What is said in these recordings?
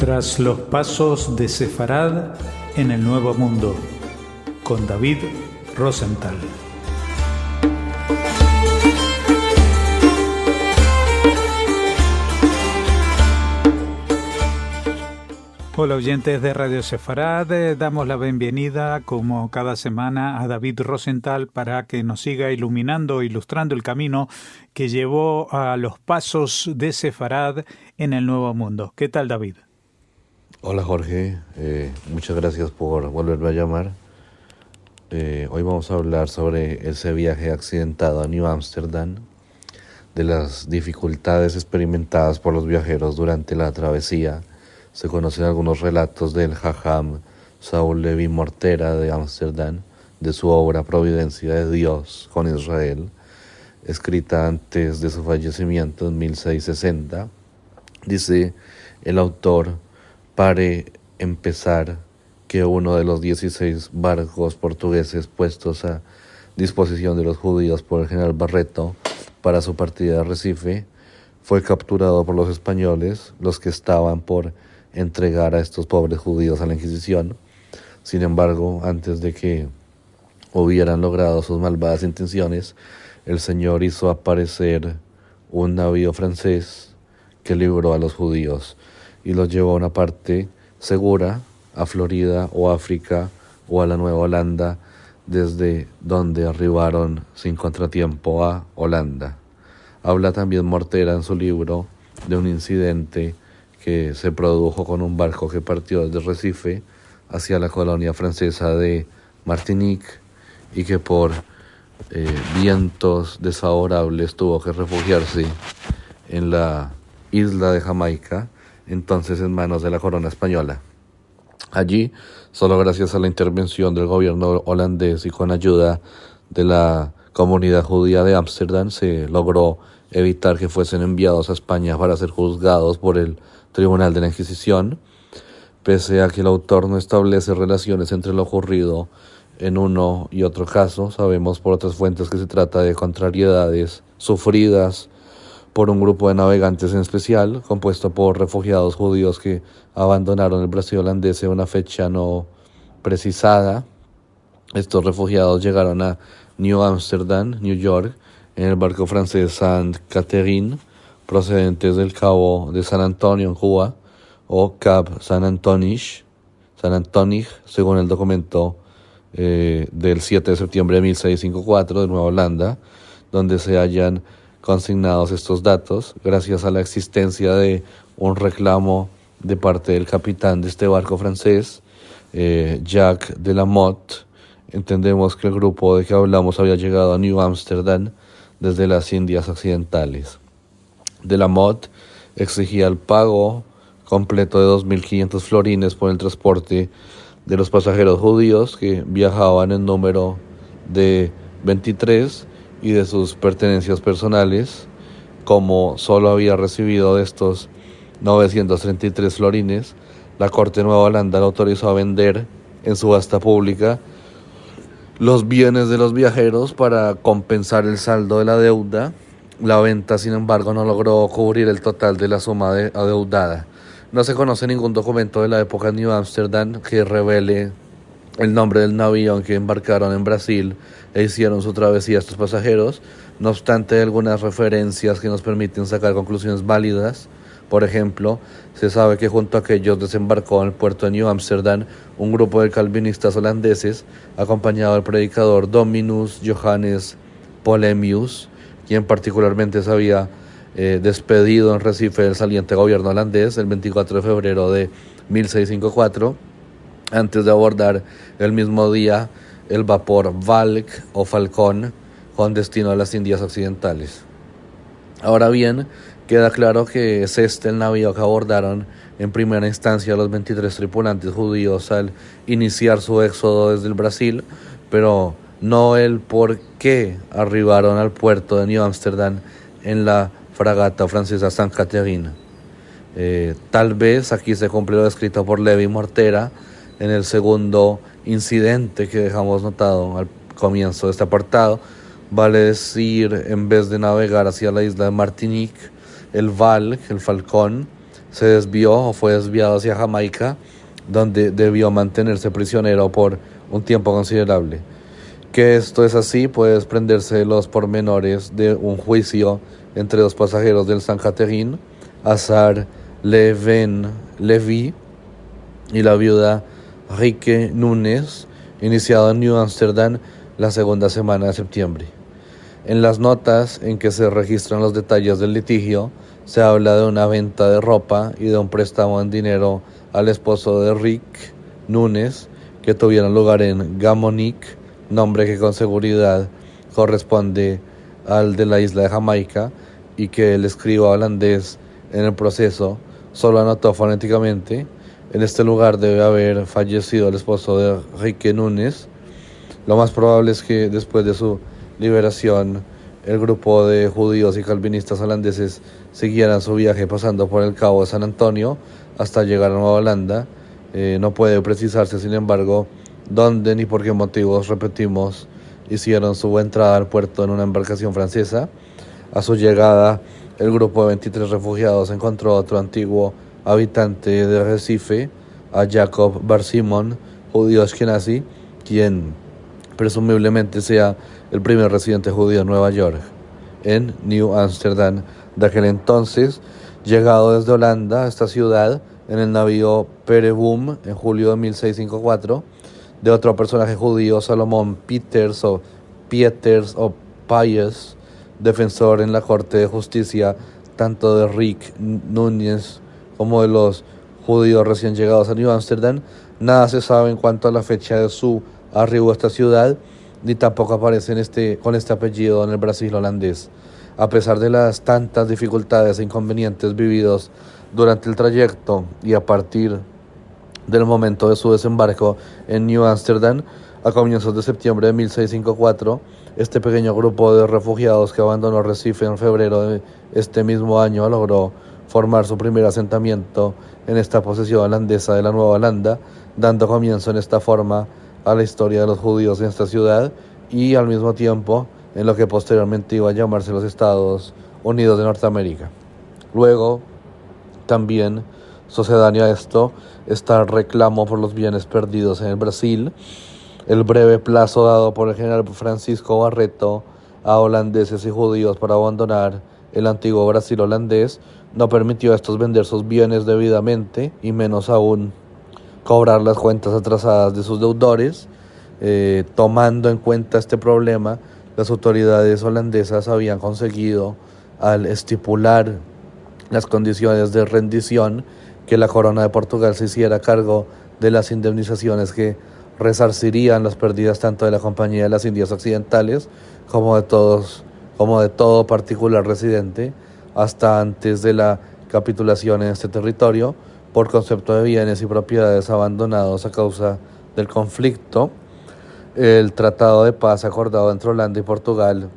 Tras los pasos de Sefarad en el Nuevo Mundo, con David Rosenthal. Hola oyentes de Radio Sefarad, damos la bienvenida como cada semana a David Rosenthal para que nos siga iluminando, ilustrando el camino que llevó a los pasos de Sefarad en el Nuevo Mundo. ¿Qué tal, David? Hola Jorge, muchas gracias por volverme a llamar. Hoy vamos a hablar sobre ese viaje accidentado a New Amsterdam, de las dificultades experimentadas por los viajeros durante la travesía. Se conocen algunos relatos del Jajam Saúl Levi Mortera de Ámsterdam, de su obra Providencia de Dios con Israel, escrita antes de su fallecimiento en 1660. Dice el autor: para empezar, que uno de los 16 barcos portugueses puestos a disposición de los judíos por el general Barreto para su partida a Recife fue capturado por los españoles, los que estaban por entregar a estos pobres judíos a la Inquisición. Sin embargo, antes de que hubieran logrado sus malvadas intenciones, el Señor hizo aparecer un navío francés que libró a los judíos y los llevó a una parte segura, a Florida o África o a la Nueva Holanda, desde donde arribaron sin contratiempo a Holanda. Habla también Mortera en su libro de un incidente que se produjo con un barco que partió desde Recife hacia la colonia francesa de Martinique y que por vientos desfavorables tuvo que refugiarse en la isla de Jamaica, entonces en manos de la corona española. Allí, solo gracias a la intervención del gobierno holandés y con ayuda de la comunidad judía de Ámsterdam, se logró evitar que fuesen enviados a España para ser juzgados por el Tribunal de la Inquisición. Pese a que el autor no establece relaciones entre lo ocurrido en uno y otro caso, sabemos por otras fuentes que se trata de contrariedades sufridas por un grupo de navegantes en especial, compuesto por refugiados judíos que abandonaron el Brasil holandés en una fecha no precisada. Estos refugiados llegaron a New Amsterdam, New York, en el barco francés Saint Catherine, procedentes del Cabo de San Antonio en Cuba, o Cap San Antonich, según el documento del 7 de septiembre de 1654 de Nueva Holanda, donde se hallan consignados estos datos. Gracias a la existencia de un reclamo de parte del capitán de este barco francés, Jacques de la Motte, entendemos que el grupo de que hablamos había llegado a New Amsterdam desde las Indias Occidentales. De la Motte exigía el pago completo de 2.500 florines por el transporte de los pasajeros judíos, que viajaban en número de 23, y de sus pertenencias personales. Como solo había recibido de estos 933 florines, la Corte de Nueva Holanda le autorizó a vender en subasta pública los bienes de los viajeros para compensar el saldo de la deuda. La venta, sin embargo, no logró cubrir el total de la suma adeudada. No se conoce ningún documento de la época de New Amsterdam que revele el nombre del navío en que embarcaron en Brasil e hicieron su travesía estos pasajeros. No obstante, hay algunas referencias que nos permiten sacar conclusiones válidas. Por ejemplo, se sabe que junto a aquellos desembarcó en el puerto de New Amsterdam un grupo de calvinistas holandeses, acompañado del predicador Dominus Johannes Polemius, quien particularmente se había despedido en Recife del saliente gobierno holandés el 24 de febrero de 1654, antes de abordar el mismo día el vapor Valk o Falcón con destino a las Indias Occidentales. Ahora bien, queda claro que es este el navío que abordaron en primera instancia los 23 tripulantes judíos al iniciar su éxodo desde el Brasil, pero no el por qué arribaron al puerto de New Amsterdam en la fragata francesa Saint Catherine. Tal vez aquí se cumple lo descrito por Levi Mortera en el segundo incidente que dejamos notado al comienzo de este apartado. Vale decir, en vez de navegar hacia la isla de Martinique, el Valk, el Falcón, se desvió o fue desviado hacia Jamaica, donde debió mantenerse prisionero por un tiempo considerable. Que esto es así puede desprenderse de los pormenores de un juicio entre dos pasajeros del San Catherine, Azar Levy y la viuda Rique Núñez, iniciado en New Amsterdam la segunda semana de septiembre. En las notas en que se registran los detalles del litigio, se habla de una venta de ropa y de un préstamo en dinero al esposo de Rick Núñez, que tuvieron lugar en Gamonique, nombre que con seguridad corresponde al de la isla de Jamaica, y que el escriba holandés en el proceso solo anotó fonéticamente. En este lugar debe haber fallecido el esposo de Rique Núñez. Lo más probable es que después de su liberación, el grupo de judíos y calvinistas holandeses siguieran su viaje pasando por el Cabo de San Antonio hasta llegar a Nueva Holanda. No puede precisarse, sin embargo, dónde ni por qué motivos, repetimos, hicieron su entrada al puerto en una embarcación francesa. A su llegada, el grupo de 23 refugiados encontró a otro antiguo habitante de Recife, a Jacob Bar-Simon, judío ashkenazi, quien presumiblemente sea el primer residente judío en Nueva York, en New Amsterdam de aquel entonces, llegado desde Holanda a esta ciudad en el navío Perebum en julio de 1654, de otro personaje judío, Salomón Pieters o Pius, defensor en la Corte de Justicia tanto de Rick Núñez como de los judíos recién llegados a New Amsterdam. Nada se sabe en cuanto a la fecha de su arribo a esta ciudad, ni tampoco aparece con este apellido en el Brasil holandés. A pesar de las tantas dificultades e inconvenientes vividos durante el trayecto y a partir del momento de su desembarco en New Amsterdam, a comienzos de septiembre de 1654, este pequeño grupo de refugiados que abandonó Recife en febrero de este mismo año logró formar su primer asentamiento en esta posesión holandesa de la Nueva Holanda, dando comienzo en esta forma a la historia de los judíos en esta ciudad y al mismo tiempo en lo que posteriormente iba a llamarse los Estados Unidos de Norteamérica. Luego, también sucedáneo a esto, está el reclamo por los bienes perdidos en el Brasil. El breve plazo dado por el general Francisco Barreto a holandeses y judíos para abandonar el antiguo Brasil holandés no permitió a estos vender sus bienes debidamente y menos aún cobrar las cuentas atrasadas de sus deudores. Tomando en cuenta este problema, las autoridades holandesas habían conseguido, al estipular las condiciones de rendición, que la corona de Portugal se hiciera cargo de las indemnizaciones que resarcirían las pérdidas tanto de la Compañía de las Indias Occidentales como de todo particular residente hasta antes de la capitulación en este territorio por concepto de bienes y propiedades abandonados a causa del conflicto. El Tratado de Paz acordado entre Holanda y Portugal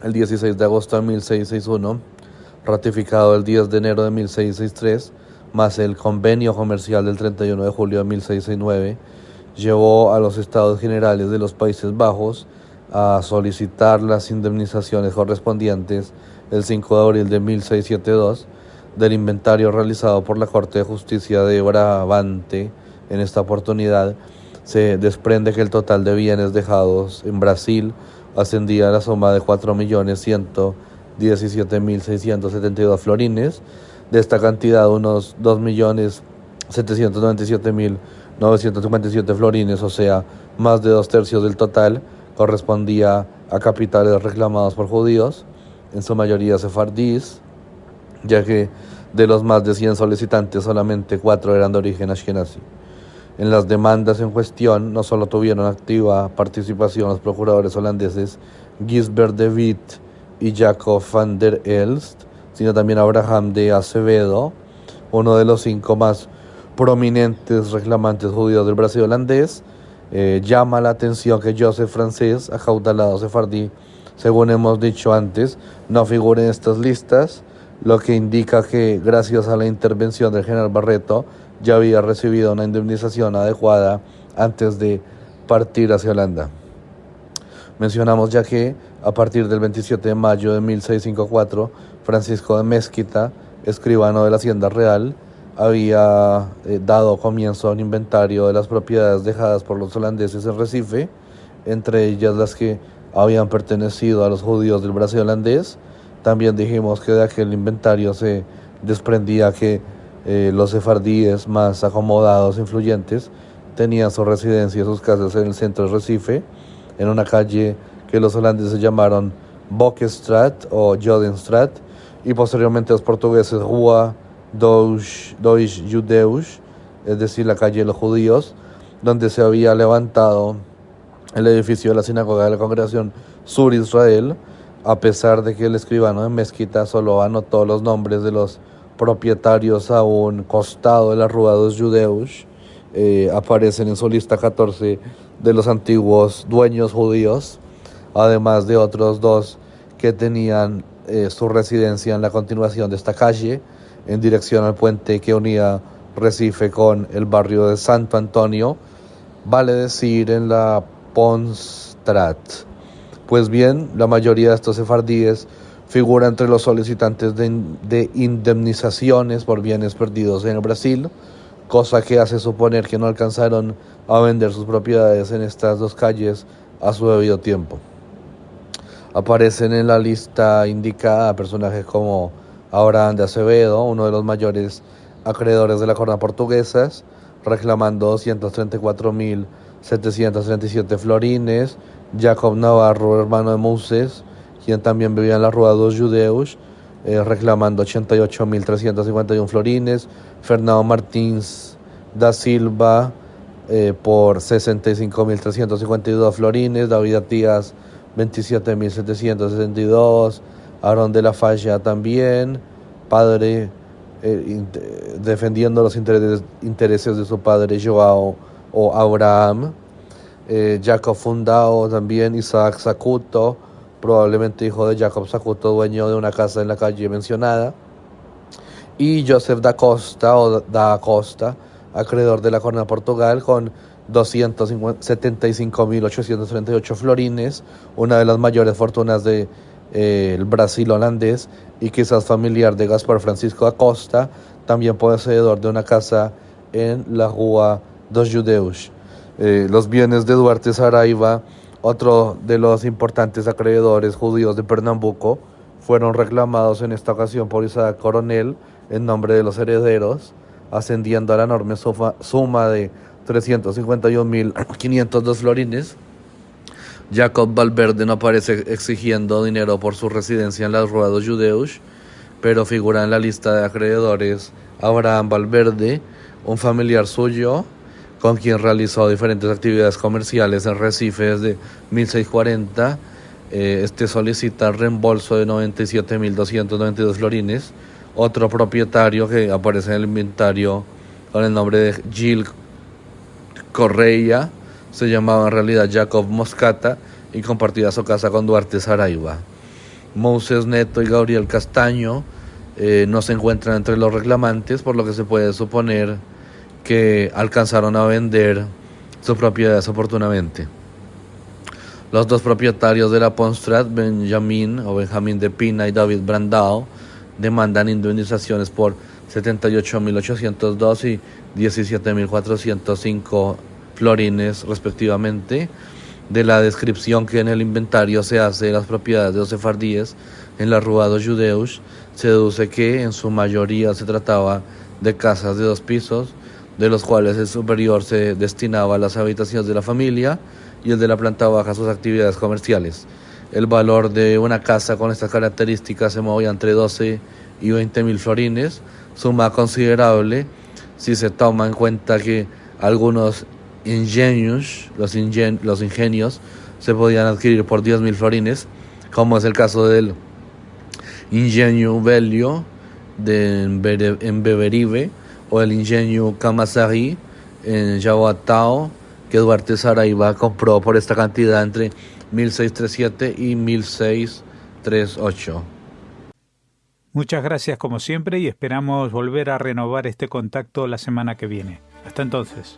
el 16 de agosto de 1661, ratificado el 10 de enero de 1663, más el Convenio Comercial del 31 de julio de 1669, llevó a los Estados Generales de los Países Bajos a solicitar las indemnizaciones correspondientes el 5 de abril de 1672 del inventario realizado por la Corte de Justicia de Brabante. En esta oportunidad se desprende que el total de bienes dejados en Brasil ascendía a la suma de 4.117.672 florines. De esta cantidad, unos 2.797.957 florines, o sea, más de 2/3 del total, correspondía a capitales reclamados por judíos, en su mayoría sefardíes, ya que de los más de 100 solicitantes, solamente 4 eran de origen ashkenazi. En las demandas en cuestión no solo tuvieron activa participación los procuradores holandeses Gisbert de Witt y Jacob van der Elst, sino también Abraham de Acevedo, uno de los 5 más prominentes reclamantes judíos del Brasil holandés. Llama la atención que Joseph francés, acaudalado sefardí, según hemos dicho antes, no figure en estas listas, lo que indica que gracias a la intervención del general Barreto ya había recibido una indemnización adecuada antes de partir hacia Holanda. Mencionamos ya que a partir del 27 de mayo de 1654, Francisco de Mezquita, escribano de la Hacienda Real, había dado comienzo a un inventario de las propiedades dejadas por los holandeses en Recife, entre ellas las que habían pertenecido a los judíos del Brasil holandés. También dijimos que de aquel inventario se desprendía que los sefardíes más acomodados e influyentes tenían su residencia y sus casas en el centro de Recife, en una calle que los holandeses llamaron Bokkenstraat o Jodenstraat, y posteriormente los portugueses Rua dos Judeus, es decir, la calle de los judíos, donde se había levantado el edificio de la sinagoga de la Congregación Sur Israel, a pesar de que el escribano de Mezquita solo anotó los nombres de los propietarios a un costado de la Rua dos Judeus. Aparecen en su lista 14 de los antiguos dueños judíos, además de otros dos que tenían su residencia en la continuación de esta calle, en dirección al puente que unía Recife con el barrio de Santo Antonio, vale decir en la Ponstrat. Pues bien, la mayoría de estos sefardíes figura entre los solicitantes de indemnizaciones por bienes perdidos en el Brasil, cosa que hace suponer que no alcanzaron a vender sus propiedades en estas dos calles a su debido tiempo. Aparecen en la lista indicada personajes como Abraham de Acevedo, uno de los mayores acreedores de la corona portuguesa, reclamando 234.737 florines; Jacob Navarro, hermano de Moses, quien también vivía en la Rua dos Judeus, reclamando 88.351 florines; Fernando Martins da Silva, por 65.352 florines; David Atías, 27.762, Aarón de la Falla también, padre, defendiendo los intereses de su padre Joao o Abraham; Jacob Fundao también, Isaac Sacuto, probablemente hijo de Jacob Sacuto, dueño de una casa en la calle mencionada; y Joseph da Costa o da Costa, acreedor de la corona de Portugal, con 275.838 florines, una de las mayores fortunas de el Brasil holandés, y quizás familiar de Gaspar Francisco da Costa, también poseedor de una casa en la Rua dos Judeus. Los bienes de Duarte Saraiva, otro de los importantes acreedores judíos de Pernambuco, fueron reclamados en esta ocasión por Isaac Coronel en nombre de los herederos, ascendiendo a la enorme suma de 351.502 florines. Jacob Valverde no aparece exigiendo dinero por su residencia en las Rua dos Judeus, pero figura en la lista de acreedores Abraham Valverde, un familiar suyo, con quien realizó diferentes actividades comerciales en Recife desde 1640. Este solicita reembolso de 97.292 florines. Otro propietario que aparece en el inventario con el nombre de Gil Correia se llamaba en realidad Jacob Moscata y compartía su casa con Duarte Saraiva. Moses Neto y Gabriel Castaño no se encuentran entre los reclamantes, por lo que se puede suponer que alcanzaron a vender sus propiedades oportunamente. Los dos propietarios de la Ponstrat, Benjamín de Pina y David Brandao, demandan indemnizaciones por 78.802 y 17.405 florines respectivamente. De la descripción que en el inventario se hace de las propiedades de los sefardíes en la Rua dos Judeus, se deduce que en su mayoría se trataba de casas de 2 pisos, de los cuales el superior se destinaba a las habitaciones de la familia y el de la planta baja a sus actividades comerciales. El valor de una casa con estas características se movía entre 12 y 20.000 florines, suma considerable si se toma en cuenta que algunos ingenios, los ingenios, se podían adquirir por 10.000 florines, como es el caso del Ingenio Velho en Beberibe, o el Ingenio Camaçari en Jaboatão, que Duarte Saraiva compró por esta cantidad entre 1637 y 1638. Muchas gracias como siempre y esperamos volver a renovar este contacto la semana que viene. Hasta entonces.